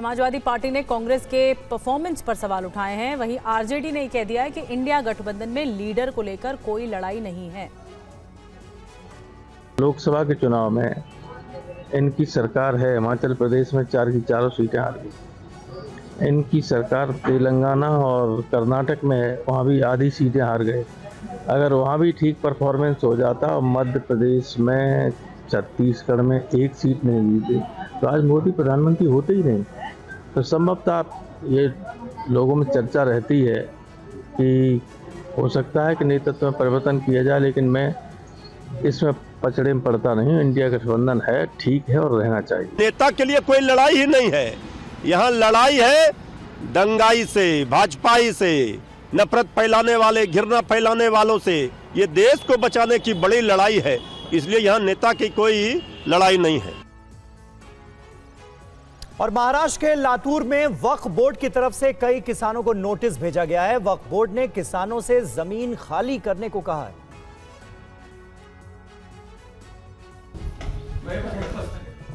Samajwadi party ने कांग्रेस के performance पर सवाल उठाए हैं। वहीं आरजेडी ने कह दिया है कि इंडिया गठबंधन में लीडर को लेकर कोई लड़ाई नहीं है। लोकसभा के चुनाव में इनकी सरकार है, हिमाचल प्रदेश में 4 की 4 सीटें हार गई। इनकी सरकार तेलंगाना और कर्नाटक में है, वहाँ भी आधी सीटें हार गए। अगर वहाँ भी ठीक परफॉर्मेंस हो जाता और मध्य प्रदेश में, छत्तीसगढ़ में 1 सीट नहीं जीते तो आज मोदी प्रधानमंत्री होते ही नहीं। तो संभवतः ये लोगों में चर्चा रहती है कि हो सकता है कि नेतृत्व में परिवर्तन किया जाए, लेकिन मैं इसमें पचड़े में पड़ता नहीं हूँ। इंडिया गठबंधन है, ठीक है और रहना चाहिए। नेता के लिए कोई लड़ाई ही नहीं है। यहाँ लड़ाई है दंगाई से, भाजपाई से, नफरत फैलाने वाले, घृणा फैलाने वालों से। ये देश को बचाने की बड़ी लड़ाई है, इसलिए यहाँ नेता की कोई लड़ाई नहीं है। और महाराष्ट्र के लातूर में वक्फ बोर्ड की तरफ से कई किसानों को नोटिस भेजा गया है। वक्फ बोर्ड ने किसानों से जमीन खाली करने को कहा है।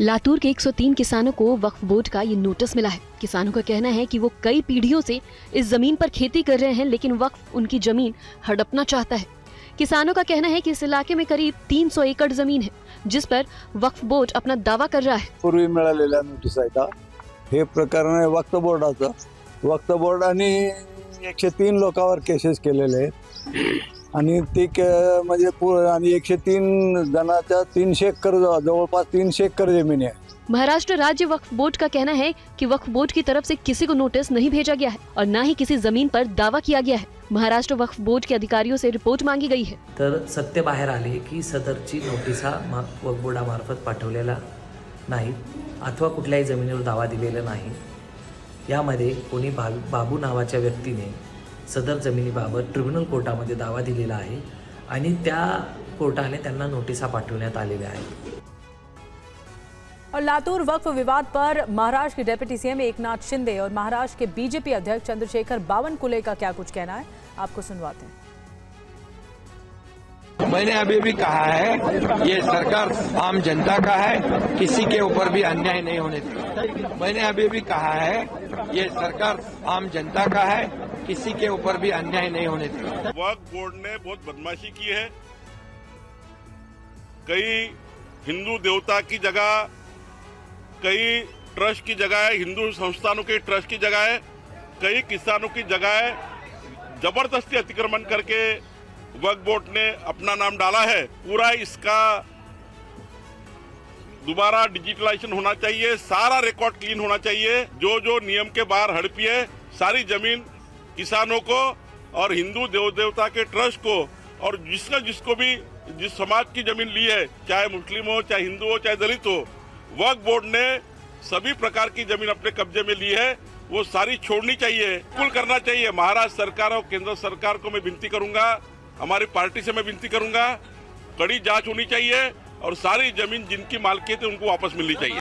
लातूर के 103 किसानों को वक्फ बोर्ड का ये नोटिस मिला है। किसानों का कहना है कि वो कई पीढ़ियों से इस जमीन पर खेती कर रहे हैं, लेकिन वक्फ उनकी जमीन हड़पना चाहता है। किसानों का कहना है कि इस इलाके में करीब 300 एकड़ जमीन है, जिस पर वक्फ बोर्ड अपना दावा कर रहा है। पूर्वी मिळालेल्या नोटीस आहेत हे प्रकरण आहे वक्फ बोर्डाचं। वक्फ बोर्डाने 103 लोकांवर केसेस केलेले आहेत आणि ते म्हणजे आणि 103 जणांच्या 300 एकर जवळपास 300 एकर जमीन आहे। महाराष्ट्र राज्य वक्फ बोर्ड का कहना है कि वक्फ बोर्ड की तरफ से किसी को नोटिस नहीं भेजा गया है और न ही किसी जमीन पर दावा किया गया है। महाराष्ट्र वक्फ बोर्ड के अधिकारियों से रिपोर्ट मांगी गई है। तर सत्य बाहेर आले की सदरची नोटिसा वक्फ बोर्डामार्फत पाठवलेला नाही अथवा कुठल्याही जमिनीवर दावा दिलेला नाही। यामध्ये कोणी बाबू नावाच्या व्यक्तीने सदर जमिनीबाबत ट्रिब्युनल कोर्टामध्ये दावा दिलेला आहे आणि त्या कोर्टाने त्यांना नोटिसा पाठवण्यात आलेल्या आहेत। और लातूर वक्फ विवाद पर महाराष्ट्र के डिप्टी सीएम एकनाथ शिंदे और महाराष्ट्र के बीजेपी अध्यक्ष चंद्रशेखर बावनकुले का क्या कुछ कहना है, आपको सुनवाते हैं। मैंने अभी भी कहा है ये सरकार आम जनता का है, किसी के ऊपर भी अन्याय नहीं होने देगा। मैंने अभी भी कहा है ये सरकार आम जनता का है, किसी के ऊपर भी अन्याय नहीं होने देगा। वक्फ बोर्ड ने बहुत बदमाशी की है। कई हिंदू देवता की जगह, कई ट्रस्ट की जगह है, हिंदू संस्थानों के ट्रस्ट की जगह है, कई किसानों की जगह है, जबरदस्ती अतिक्रमण करके वक्फ बोर्ड ने अपना नाम डाला है। पूरा इसका दोबारा डिजिटलाइजेशन होना चाहिए, सारा रिकॉर्ड क्लीन होना चाहिए। जो जो नियम के बाहर हड़पी है सारी जमीन किसानों को और हिंदू देव देवता के ट्रस्ट को, और जिसको भी जिस समाज की जमीन ली है, चाहे मुस्लिम हो, चाहे हिंदू हो, चाहे दलित हो, वक्फ बोर्ड ने सभी प्रकार की जमीन अपने कब्जे में ली है, वो सारी छोड़नी चाहिए, कुल करना चाहिए। महाराष्ट्र सरकार और केंद्र सरकार को मैं विनती करूंगा, हमारी पार्टी से मैं विनती करूंगा, कड़ी जांच होनी चाहिए और सारी जमीन जिनकी मालकियत है उनको वापस मिलनी चाहिए।